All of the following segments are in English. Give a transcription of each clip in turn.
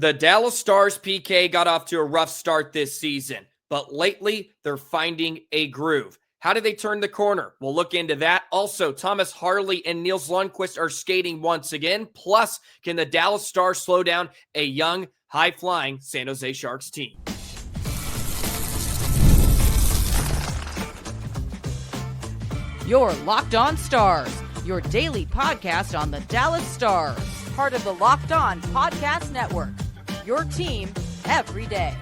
The Dallas Stars PK got off to a rough start this season, but lately they're finding a groove. How did they turn the corner? We'll look into that. Also, Thomas Harley and Nils Lundkvist are skating once again. Plus, can the Dallas Stars slow down a young, high-flying San Jose Sharks team? You're Locked On Stars, your daily podcast on the Dallas Stars. Part of the Locked On Podcast Network, your team every day.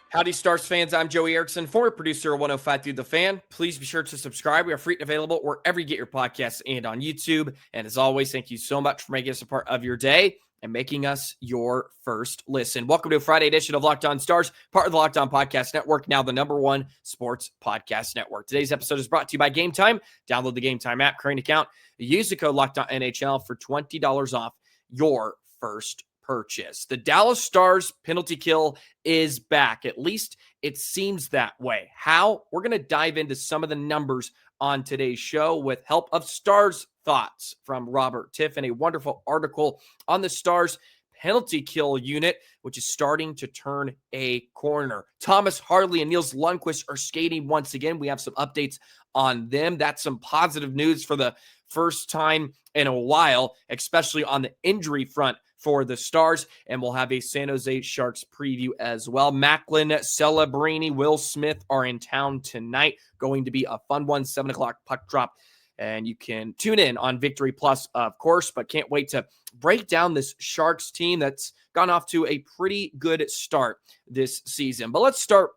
Howdy, Stars fans. I'm Joey Erickson, former producer of 105 Through the Fan. Please be sure to subscribe. We are free and available wherever you get your podcasts and on YouTube. And as always, thank you so much for making us a part of your day and making us your first listen. Welcome to a Friday edition of Locked On Stars, part of the Locked On Podcast Network, now the #1 sports podcast network. Today's episode is brought to you by Game Time. Download the Game Time app, create an account, use the code LOCKEDONNHL for $20 off your first purchase. The Dallas Stars penalty kill is back. At least it seems that way. How? We're going to dive into some of the numbers on today's show with help of Stars Thoughts from Robert Tiff and a wonderful article on the Stars penalty kill unit, which is starting to turn a corner. Thomas Harley and Nils Lundkvist are skating once again. We have some updates on them. That's some positive news for the first time in a while, especially on the injury front for the Stars, and we'll have a San Jose Sharks preview as well. Macklin, Celebrini, Will Smith are in town tonight. Going to be a fun one, 7 o'clock puck drop, and you can tune in on Victory Plus, of course, but can't wait to break down this Sharks team that's gone off to a pretty good start this season. But let's start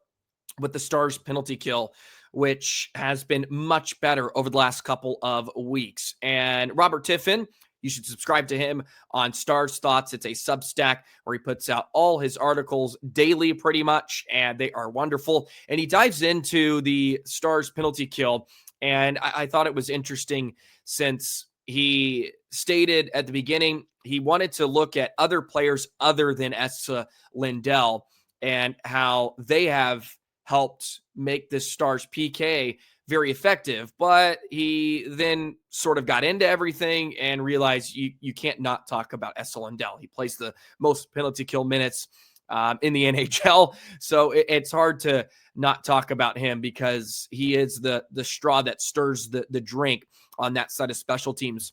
with the Stars penalty kill, which has been much better over the last couple of weeks. And Robert Tiffin, you should subscribe to him on Stars Thoughts. It's a Substack where he puts out all his articles daily pretty much, and they are wonderful. And he dives into the Stars penalty kill, and I thought it was interesting since he stated at the beginning he wanted to look at other players other than Esa Lindell and how they have helped make this Stars PK very effective, but he then sort of got into everything and realized you can't not talk about Esa Lindell. He plays the most penalty kill minutes in the NHL, so it's hard to not talk about him because he is the straw that stirs the drink on that side of special teams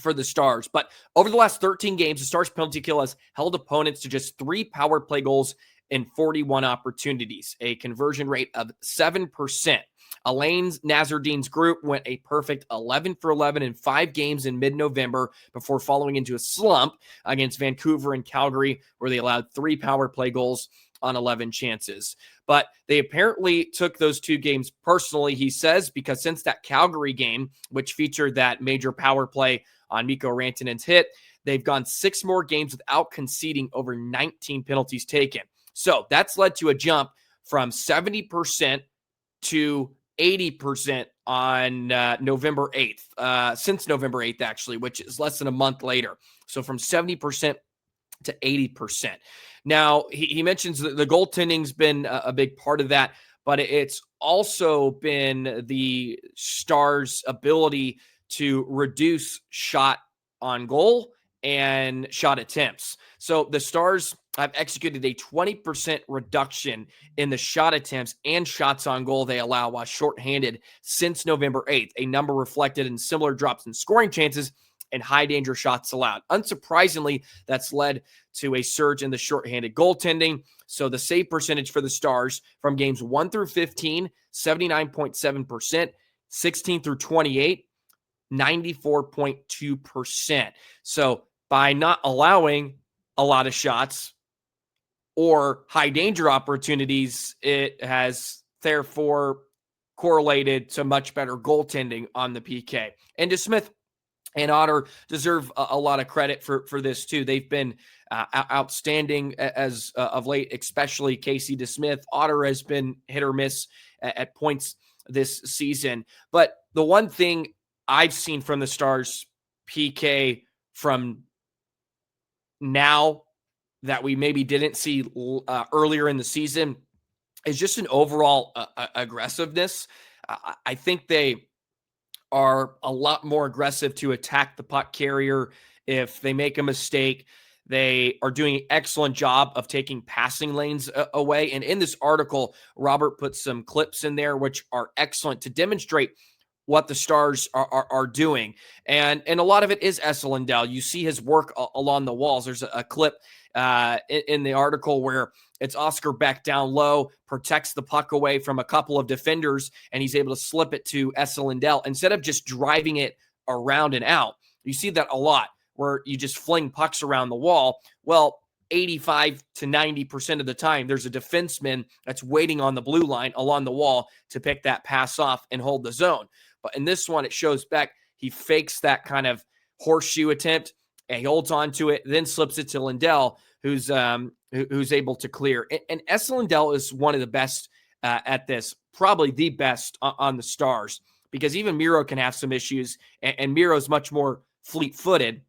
for the Stars. But over the last 13 games, the Stars penalty kill has held opponents to just 3 power play goals in 41 opportunities, a conversion rate of 7%. Alain Nazardine's group went a perfect 11 for 11 in 5 games in mid-November before falling into a slump against Vancouver and Calgary, where they allowed 3 power play goals on 11 chances. But they apparently took those 2 games personally, he says, because since that Calgary game, which featured that major power play on Mikko Rantanen's hit, they've gone 6 more games without conceding over 19 penalties taken. So that's led to a jump from 70% to 80% on November 8th, since November 8th, actually, which is less than a month later. So from 70% to 80%. Now, he mentions that the goaltending's been a big part of that, but it's also been the Stars' ability to reduce shot on goal and shot attempts. So the Stars have executed a 20% reduction in the shot attempts and shots on goal they allow while shorthanded since November 8th, a number reflected in similar drops in scoring chances and high danger shots allowed. Unsurprisingly, that's led to a surge in the shorthanded goaltending. So the save percentage for the Stars from games 1 through 15, 79.7%, 16 through 28, 94.2%. So by not allowing a lot of shots or high danger opportunities, it has therefore correlated to much better goaltending on the PK. And DeSmith and Otter deserve a lot of credit for this too. They've been outstanding as of late, especially Casey DeSmith. Otter has been hit or miss at points this season. But the one thing I've seen from the Stars PK from now that we maybe didn't see earlier in the season is just an overall aggressiveness. I think they are a lot more aggressive to attack the puck carrier. If they make a mistake, They are doing an excellent job of taking passing lanes away. And in this article, Robert put some clips in there, which are excellent to demonstrate what the Stars are doing. And a lot of it is Esa Lindell. You see his work along the walls. There's a clip in the article where it's Oscar Beck down low, protects the puck away from a couple of defenders, and he's able to slip it to Esa Lindell instead of just driving it around and out. You see that a lot where you just fling pucks around the wall. Well, 85 to 90% of the time, there's a defenseman that's waiting on the blue line along the wall to pick that pass off and hold the zone. But in this one, it shows Beck, he fakes that kind of horseshoe attempt, and he holds on to it, then slips it to Lindell, who's able to clear. And Esa Lindell is one of the best at this, probably the best on the Stars, because even Miro can have some issues, and Miro's much more fleet-footed.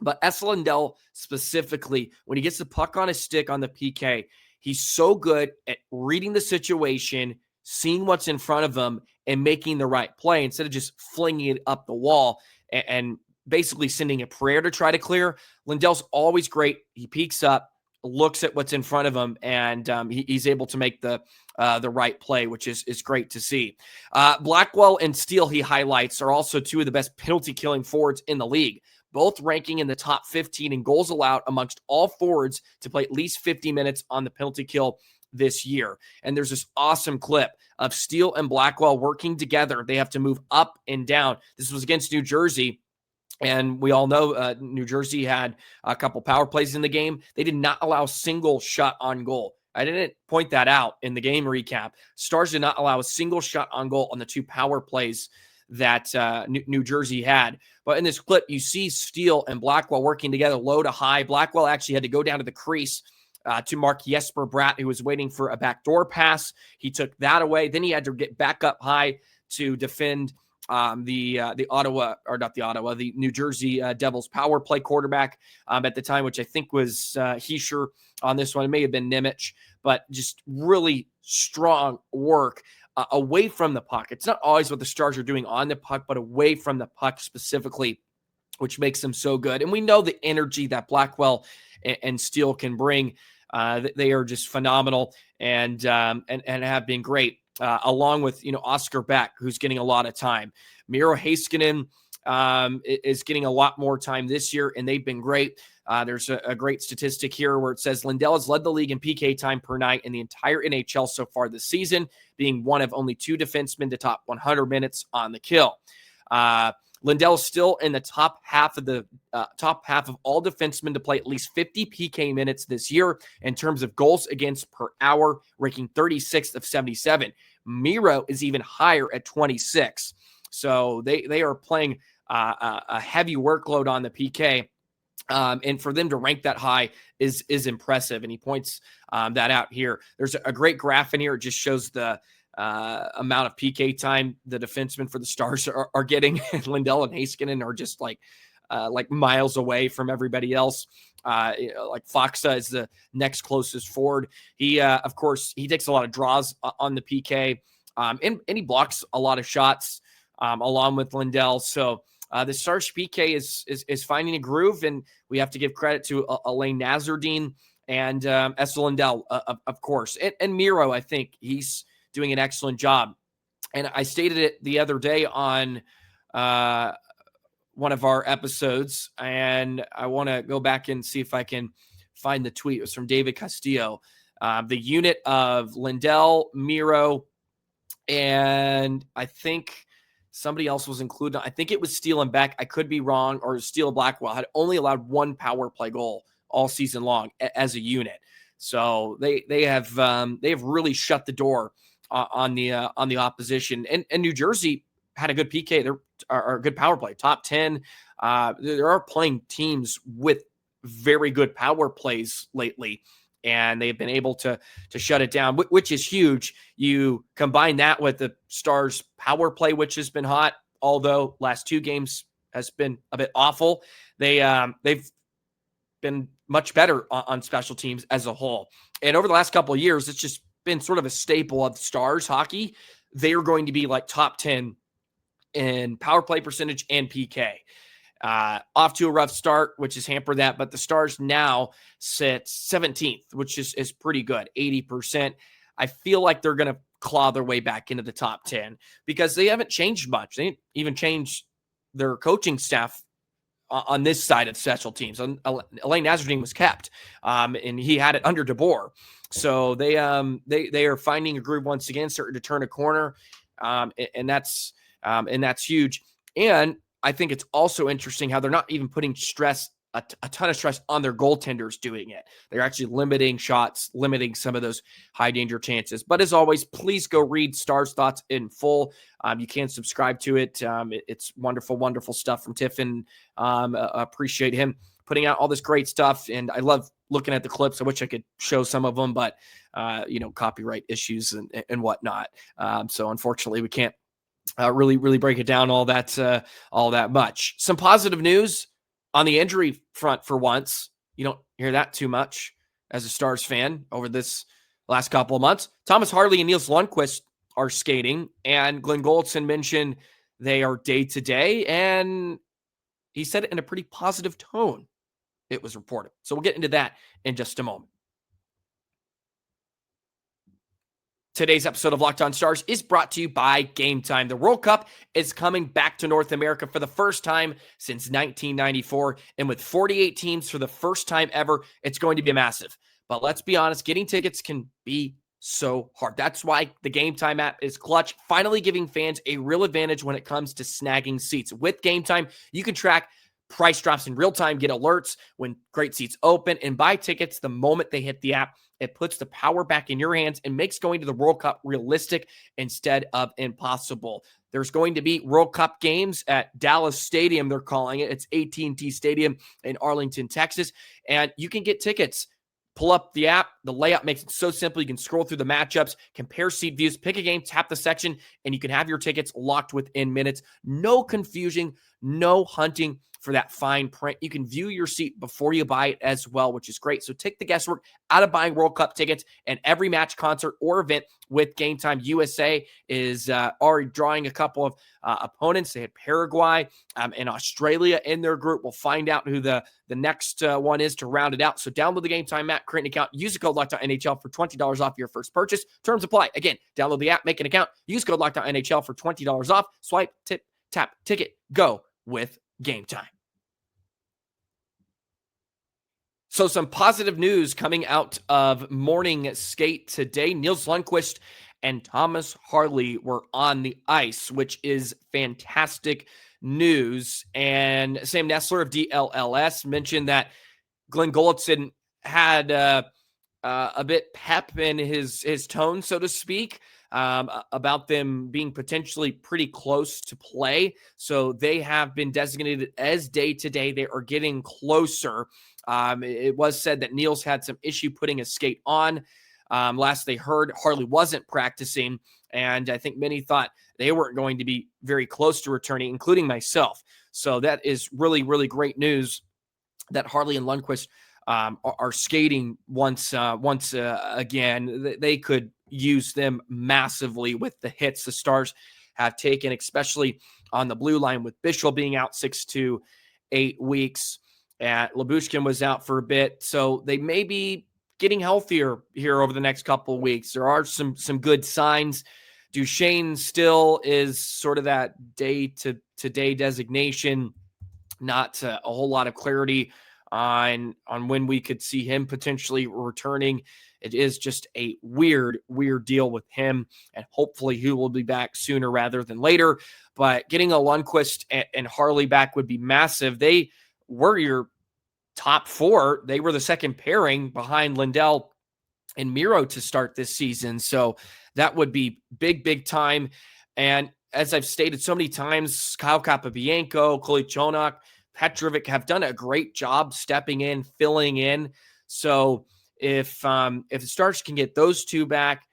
But Esa Lindell specifically, when he gets the puck on his stick on the PK, he's so good at reading the situation, seeing what's in front of him, and making the right play instead of just flinging it up the wall and basically sending a prayer to try to clear. Lindell's always great. He peeks up, looks at what's in front of him, and he's able to make the right play, which is great to see. Blackwell and Steel, he highlights, are also two of the best penalty-killing forwards in the league, both ranking in the top 15 in goals allowed amongst all forwards to play at least 50 minutes on the penalty kill this year. And there's this awesome clip of Steel and Blackwell working together. They have to move up and down. This was against New Jersey. And we all know New Jersey had a couple power plays in the game. They did not allow a single shot on goal. I didn't point that out in the game recap. Stars did not allow a single shot on goal on the two power plays that New Jersey had. But in this clip, you see Steel and Blackwell working together low to high. Blackwell actually had to go down to the crease to mark Jesper Bratt, who was waiting for a backdoor pass. He took that away. Then he had to get back up high to defend the New Jersey Devils power play quarterback at the time, which I think was Heischer on this one. It may have been Nemec, but just really strong work away from the puck. It's not always what the Stars are doing on the puck, but away from the puck specifically, which makes them so good. And we know the energy that Blackwell and Steel can bring. They are just phenomenal and have been great. Along with, Oscar Beck, who's getting a lot of time. Miro Heiskanen is getting a lot more time this year, and they've been great. There's a great statistic here where it says Lindell has led the league in PK time per night in the entire NHL so far this season, being one of only two defensemen to top 100 minutes on the kill. Lindell is still in the top half of all defensemen to play at least 50 PK minutes this year in terms of goals against per hour, ranking 36th of 77. Miro is even higher at 26. So they are playing a heavy workload on the PK. And for them to rank that high is impressive. And he points that out here. There's a great graph in here. It just shows the amount of PK time the defensemen for the Stars are getting. Lindell and Heiskanen are just like miles away from everybody else. Like Faksa is the next closest forward. He, of course, he takes a lot of draws on the PK, and he blocks a lot of shots along with Lindell. So the Stars PK is finding a groove, and we have to give credit to Alain Nazardine and Esa Lindell, of course. And Miro, I think he's doing an excellent job. And I stated it the other day on one of our episodes, and I want to go back and see if I can find the tweet. It was from David Castillo. The unit of Lindell, Miro, and I think somebody else was included. I think it was Steel and Beck. I could be wrong, or Steel and Blackwell had only allowed one power play goal all season long as a unit. So they have really shut the door on the opposition. And New Jersey had a good PK. They're a good power play, top 10. There are playing teams with very good power plays lately, and they've been able to shut it down, which is huge. You combine that with the Stars power play, which has been hot, although last two games has been a bit awful. They've been much better on special teams as a whole. And over the last couple of years, it's just been sort of a staple of Stars hockey. They are going to be like top 10 in power play percentage and PK. Off to a rough start, which has hampered that, but the Stars now sit 17th, which is pretty good, 80%. I feel like they're going to claw their way back into the top 10 because they haven't changed much. They didn't even change their coaching staff on this side of special teams. Elaine Nasreddine was kept, and he had it under DeBoer. So they are finding a groove once again, starting to turn a corner, and that's huge. And I think it's also interesting how they're not even putting a ton of stress on their goaltenders doing it. They're actually limiting shots, limiting some of those high danger chances. But as always, please go read Stars Thoughts in full. You can subscribe to it. It's wonderful, wonderful stuff from Tiffin. Appreciate him putting out all this great stuff. And I love looking at the clips. I wish I could show some of them, but copyright issues and whatnot. So unfortunately we can't really break it down all that much. Some positive news on the injury front for once. You don't hear that too much as a Stars fan over this last couple of months. Thomas Harley and Nils Lundkvist are skating, and Glenn Goldson mentioned they are day-to-day, and he said it in a pretty positive tone, it was reported. So we'll get into that in just a moment. Today's episode of Locked On Stars is brought to you by Game Time. The World Cup is coming back to North America for the first time since 1994. And with 48 teams for the first time ever, it's going to be massive. But let's be honest, getting tickets can be so hard. That's why the Game Time app is clutch, finally giving fans a real advantage when it comes to snagging seats. With Game Time, you can track price drops in real time, get alerts when great seats open, and buy tickets the moment they hit the app. It puts the power back in your hands and makes going to the World Cup realistic instead of impossible. There's going to be World Cup games at Dallas Stadium, they're calling it. It's AT&T Stadium in Arlington, Texas. And you can get tickets. Pull up the app. The layout makes it so simple. You can scroll through the matchups, compare seat views, pick a game, tap the section, and you can have your tickets locked within minutes. No confusion, no hunting for that fine print. You can view your seat before you buy it as well, which is great. So take the guesswork out of buying World Cup tickets, and every match, concert, or event with Game Time. USA is already drawing a couple of opponents. They had Paraguay and Australia in their group. We'll find out who the next one is to round it out. So download the Game Time app, create an account, use the code LOCKEDONNHL for $20 off your first purchase. Terms apply. Again, download the app, make an account, use code LOCKEDONNHL for $20 off. Swipe, tap, ticket, go with Game Time. So some positive news coming out of morning skate today. Nils Lundkvist and Thomas Harley were on the ice, which is fantastic news. And Sam Nessler of DLLS mentioned that Glenn Goldson had a bit pep in his tone, so to speak, about them being potentially pretty close to play. So they have been designated as day-to-day. They are getting closer. It was said that Nils had some issue putting his skate on. Last they heard, Harley wasn't practicing, and I think many thought they weren't going to be very close to returning, including myself. So that is really, really great news that Harley and Lundkvist are skating once again. They could use them massively with the hits the Stars have taken, especially on the blue line with Bischel being out 6 to 8 weeks. Lyubushkin was out for a bit, so they may be getting healthier here over the next couple of weeks. There are some good signs. Duchesne still is sort of that day-to-day designation. Not a whole lot of clarity on when we could see him potentially returning. It is just a weird deal with him, and hopefully he will be back sooner rather than later. But getting a Lundkvist and Harley back would be massive. They were your top four. They were the second pairing behind Lindell and Miro to start this season. So that would be big time. And as I've stated so many times, Kyle Capobianco, Kolyachonok, Petrovic have done a great job stepping in, filling in. So if the Stars can get those two back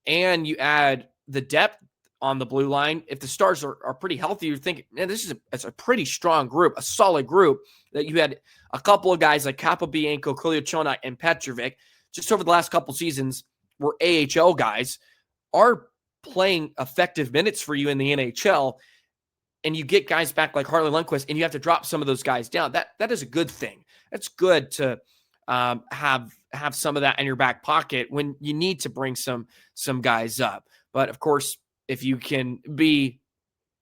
and you add the depth on the blue line, if the Stars are pretty healthy, you're thinking, man, it's a pretty strong group, a solid group, that you had a couple of guys like Capobianco, Kolyachonok, and Petrovic just over the last couple seasons were AHL guys, are playing effective minutes for you in the NHL. and you get guys back like Harley, Lundkvist, and you have to drop some of those guys down. That is a good thing. It's good to have some of that in your back pocket when you need to bring some guys up. But of course, if you can be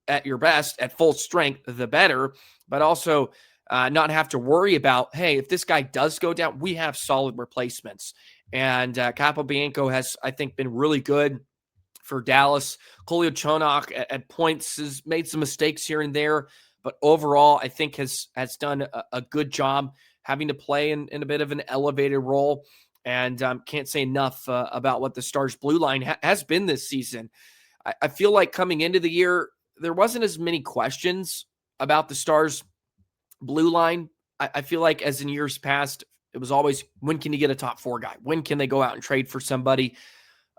at your best at full strength, the better. But also not have to worry about, hey, if this guy does go down, we have solid replacements. And Capobianco has, I think, been really good for Dallas. Kolyachonok at points has made some mistakes here and there, but overall, I think has done a good job having to play in a bit of an elevated role. And can't say enough about what the Stars blue line has been this season. I feel like coming into the year, there wasn't as many questions about the Stars blue line. I feel like as in years past, it was always, when can you get a top 4 guy? When can they go out and trade for somebody?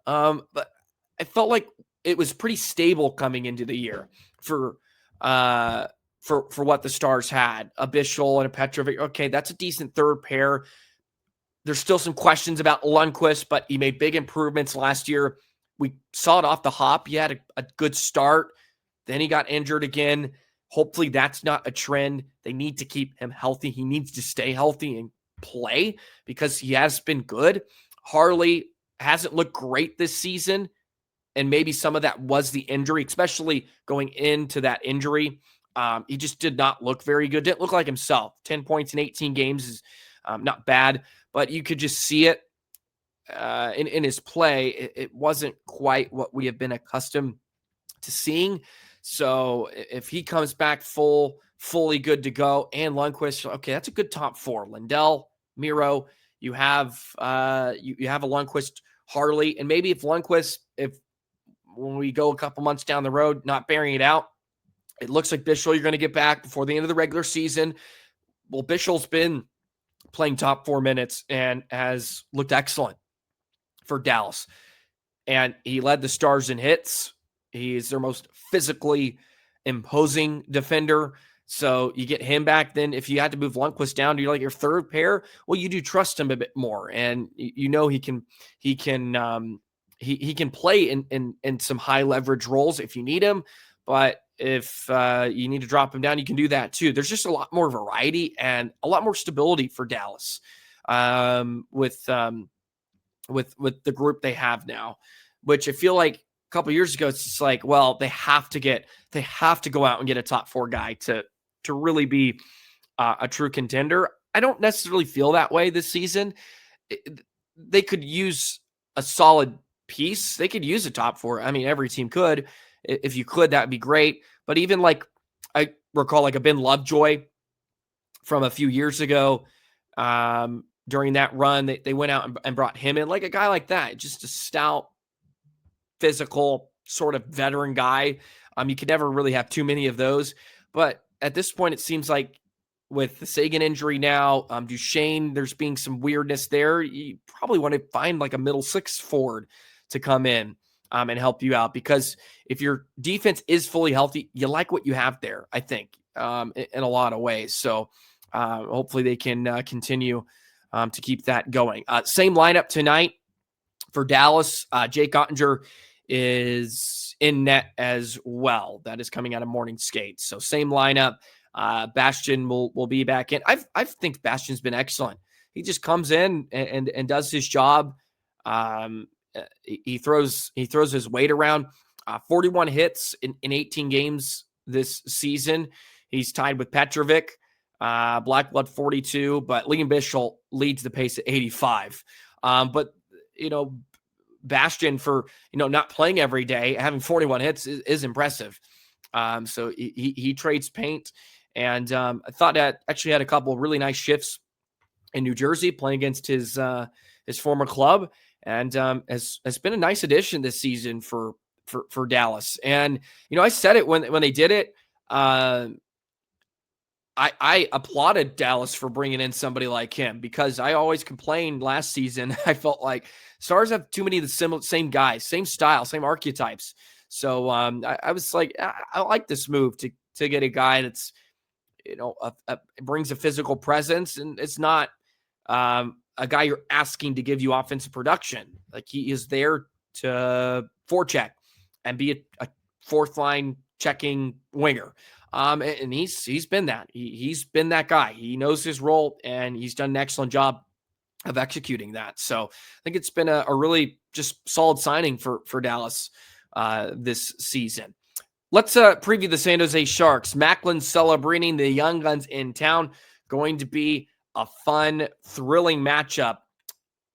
But I felt like it was pretty stable coming into the year for what the Stars had. A Bichsel and a Petrovic. Okay, that's a decent third pair. There's still some questions about Lundkvist, but he made big improvements last year. We saw it off the hop. He had a good start. Then he got injured again. Hopefully that's not a trend. They need to keep him healthy. He needs to stay healthy and play because he has been good. Harley hasn't looked great this season, and maybe some of that was the injury, especially going into that injury. He just did not look very good. Didn't look like himself. 10 points in 18 games is not bad, but you could just see it in his play. It wasn't quite what we have been accustomed to seeing. So if he comes back fully good to go, and Lundkvist, okay, that's a good top 4. Lindell, Miro, you have a Lundkvist, Harley, and maybe if Lundkvist, when we go a couple months down the road, not bearing it out, it looks like Bichsel you're going to get back before the end of the regular season. Well, Bischel's been playing top 4 minutes and has looked excellent for Dallas. And he led the Stars in hits. He's their most physically imposing defender. So you get him back. Then if you had to move Lundkvist down to your third pair, well, you do trust him a bit more. And he can play in some high leverage roles if you need him. But if you need to drop him down, you can do that too. There's just a lot more variety and a lot more stability for Dallas with the group they have now, which I feel like a couple years ago, it's just like, well, they have to go out and get a top 4 guy to really be a true contender. I don't necessarily feel that way this season. They could use a solid piece. They could use a top 4. I mean, every team could. If you could, that'd be great. But even like I recall like a Ben Lovejoy from a few years ago, during that run, they went out and brought him in, like a guy like that, just a stout, physical sort of veteran guy. You could never really have too many of those. But at this point, it seems like with the Sagan injury now, Duchesne, there's being some weirdness there. You probably want to find like a middle 6 forward to come in and help you out, because if your defense is fully healthy, you like what you have there, I think, in a lot of ways. So hopefully they can continue to keep that going. Same lineup tonight for Dallas. Jake Ottinger is in net as well. That is coming out of morning skates. So same lineup. Bastian will be back in. I think Bastian's been excellent. He just comes in and does his job. He throws his weight around. 41 hits in 18 games this season. He's tied with Petrovic. Blackwell 42, but Liam Bichsel leads the pace at 85. But Bastian, for not playing every day, having 41 hits is impressive. So he trades paint, and I thought that actually had a couple of really nice shifts in New Jersey, playing against his former club, and has been a nice addition this season for Dallas. And I said it when they did it. I applauded Dallas for bringing in somebody like him, because I always complained last season. I felt like Stars have too many of the same guys, same style, same archetypes. So I was like, I like this move to get a guy that's, brings a physical presence, and it's not a guy you're asking to give you offensive production. Like, he is there to forecheck and be a fourth line checking winger. And he's been that. He's been that guy. He knows his role, and he's done an excellent job of executing that. So I think it's been a really just solid signing for Dallas this season. Let's preview the San Jose Sharks. Macklin, Celebrini, the young guns in town. Going to be a fun, thrilling matchup,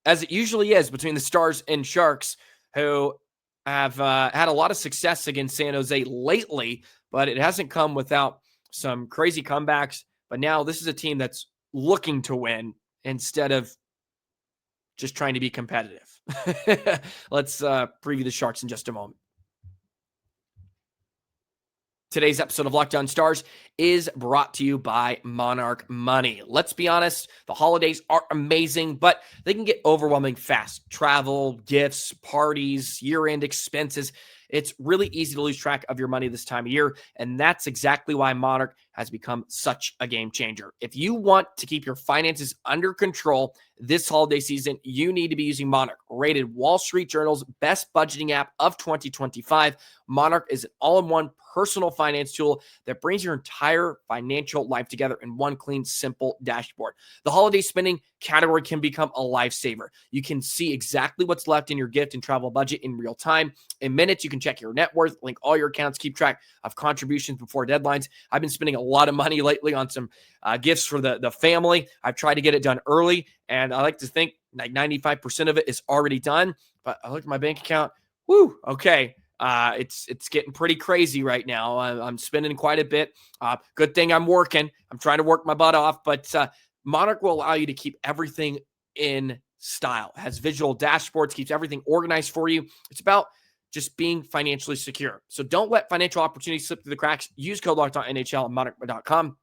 as it usually is, between the Stars and Sharks, who have had a lot of success against San Jose lately, but it hasn't come without some crazy comebacks. But now this is a team that's looking to win instead of just trying to be competitive. Let's preview the Sharks in just a moment. Today's episode of Locked On Stars is brought to you by Monarch Money. Let's be honest, the holidays are amazing, but they can get overwhelming fast. Travel, gifts, parties, year-end expenses. It's really easy to lose track of your money this time of year, and that's exactly why Monarch has become such a game changer. If you want to keep your finances under control this holiday season, you need to be using Monarch, rated Wall Street Journal's best budgeting app of 2025. Monarch is an all-in-one personal finance tool that brings your entire financial life together in one clean, simple dashboard. The holiday spending category can become a lifesaver. You can see exactly what's left in your gift and travel budget in real time. In minutes, you can check your net worth, link all your accounts, keep track of contributions before deadlines. I've been spending a lot of money lately on some gifts for the family. I've tried to get it done early, and I like to think like 95% of it is already done. But I looked at my bank account. Woo, okay. It's getting pretty crazy right now. I'm spending quite a bit. Good thing I'm working. I'm trying to work my butt off, but Monarch will allow you to keep everything in style. It has visual dashboards, keeps everything organized for you. It's about just being financially secure. So don't let financial opportunities slip through the cracks. Use code LOCKEDONNHL at monarch.com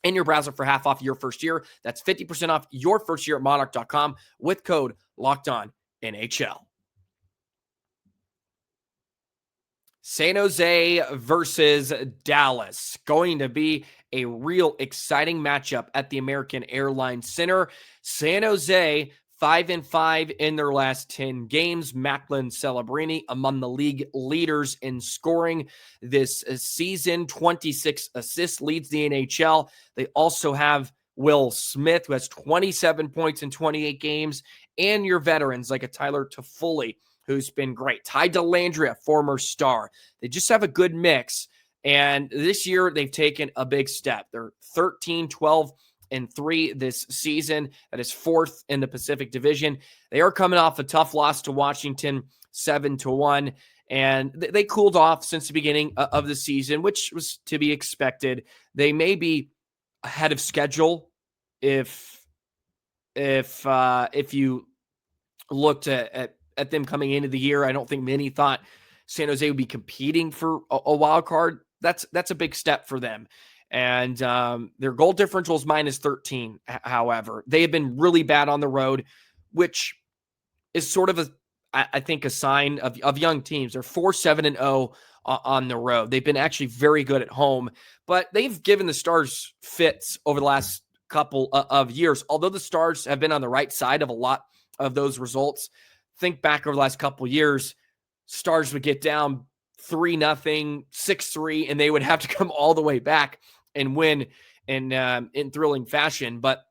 in your browser for half off your first year. That's 50% off your first year at monarch.com with code LOCKEDONNHL. San Jose versus Dallas. Going to be a real exciting matchup at the American Airlines Center. San Jose 5-5 in their last 10 games. Macklin, Celebrini among the league leaders in scoring this season. 26 assists, leads the NHL. They also have Will Smith, who has 27 points in 28 games, and your veterans like a Tyler Toffoli, who's been great. Ty Dellandrea, former star. They just have a good mix. And this year, they've taken a big step. They're 13-12-3 this season. That is fourth in the Pacific Division. They are coming off a tough loss to Washington, 7-1. And they cooled off since the beginning of the season, which was to be expected. They may be ahead of schedule if you looked at them coming into the year. I don't think many thought San Jose would be competing for a wild card. That's a big step for them. And their goal differential is -13. However, they have been really bad on the road, which is sort of I think a sign of young teams. They're 4-7-0 on the road. They've been actually very good at home, but they've given the Stars fits over the last couple of years. Although the Stars have been on the right side of a lot of those results, think back over the last couple of years, Stars would get down 3-0, 6-3, and they would have to come all the way back and win in thrilling fashion. But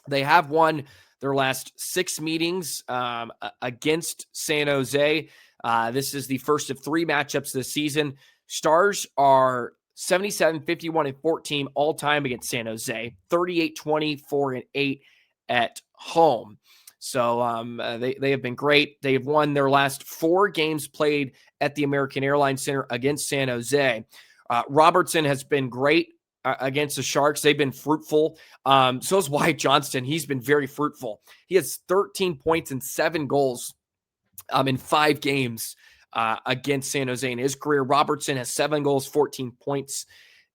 they have won their last 6 meetings against San Jose. This is the first of 3 matchups this season. Stars are 77-51-14 all time against San Jose, 38-24-8 at home. So they have been great. They have won their last 4 games played at the American Airlines Center against San Jose. Robertson has been great against the Sharks. They've been fruitful. So is Wyatt Johnston. He's been very fruitful. He has 13 points and 7 goals in 5 games against San Jose in his career. Robertson has 7 goals, 14 points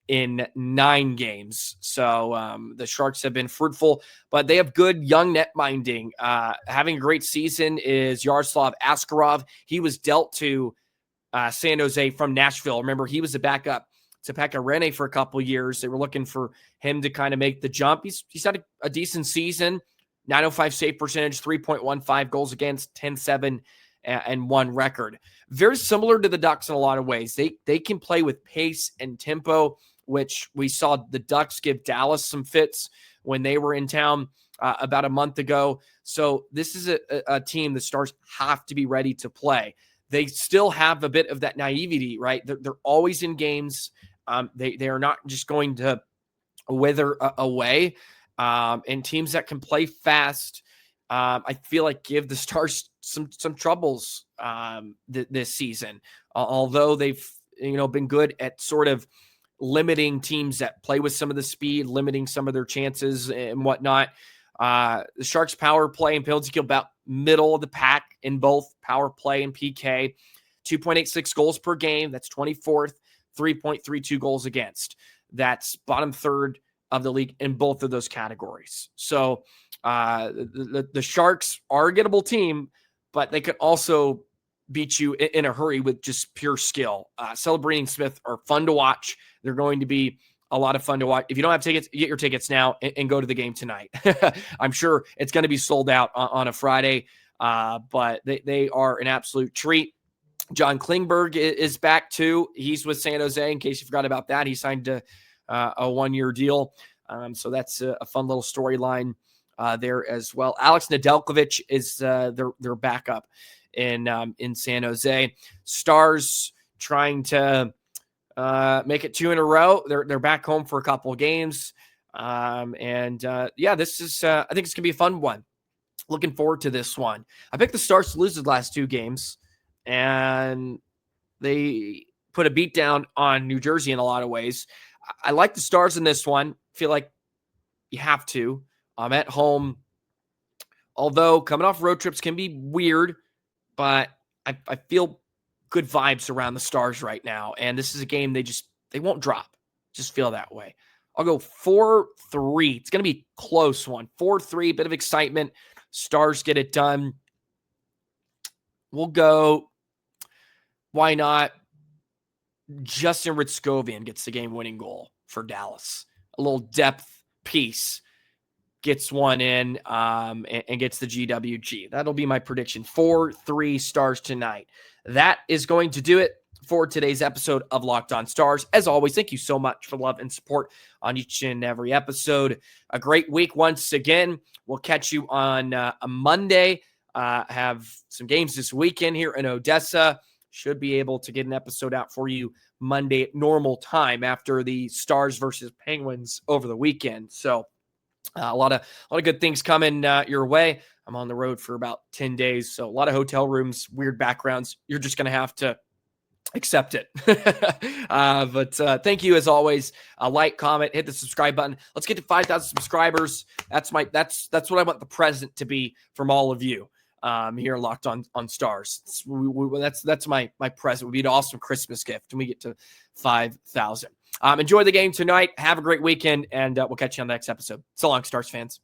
in 9 games. So the Sharks have been fruitful, but they have good young net minding. Having a great season is Yaroslav Askarov. He was dealt to San Jose from Nashville. Remember, he was a backup to Pekka Rinne for a couple years. They were looking for him to kind of make the jump. He's had a decent season, 905 save percentage, 3.15 goals against, 10-7 and 1 record. Very similar to the Ducks in a lot of ways. They can play with pace and tempo, which we saw the Ducks give Dallas some fits when they were in town about a month ago. So this is a team the Stars have to be ready to play. They still have a bit of that naivety, right? They're always in games. They are not just going to wither away. And teams that can play fast, I feel like give the Stars some troubles this season. Although they've been good at sort of limiting teams that play with some of the speed, limiting some of their chances and whatnot. The Sharks' power play and penalty kill about middle of the pack in both power play and PK. 2.86 goals per game. That's 24th. 3.32 goals against. That's bottom third of the league in both of those categories. So the Sharks are a gettable team, but they could also beat you in a hurry with just pure skill. Celebrini and Smith are fun to watch. They're going to be a lot of fun to watch. If you don't have tickets, get your tickets now and go to the game tonight. I'm sure it's going to be sold out on a Friday, but they are an absolute treat. John Klingberg is back too. He's with San Jose. In case you forgot about that, he signed a 1-year deal. So that's a fun little storyline there as well. Alex Nedeljkovic is their backup in San Jose. Stars trying to make it 2 in a row. They're back home for a couple of games. This is I think it's gonna be a fun one. Looking forward to this one. I picked the Stars to lose the last 2 games, and they put a beat down on New Jersey in a lot of ways. I like the Stars in this one. Feel like you have to. I'm at home. Although coming off road trips can be weird, but I feel good vibes around the Stars right now. And this is a game they won't drop. Just feel that way. I'll go 4-3. It's going to be a close one. 4-3, bit of excitement. Stars get it done. We'll go, why not? Justin Ritskovian gets the game-winning goal for Dallas. A little depth piece. Gets one in and gets the GWG. That'll be my prediction. 4-3 Stars tonight. That is going to do it for today's episode of Locked On Stars. As always, thank you so much for love and support on each and every episode. A great week once again. We'll catch you on a Monday. Have some games this weekend here in Odessa. Should be able to get an episode out for you Monday at normal time after the Stars versus Penguins over the weekend. So a lot of good things coming your way. I'm on the road for about 10 days, so a lot of hotel rooms, weird backgrounds. You're just going to have to accept it. But thank you as always. Like, comment, hit the subscribe button. Let's get to 5,000 subscribers. That's what I want the present to be from all of you here Locked On Stars. That's my present. Would be an awesome Christmas gift when we get to 5,000. Enjoy the game tonight. Have a great weekend, and we'll catch you on the next episode. So long, Stars fans.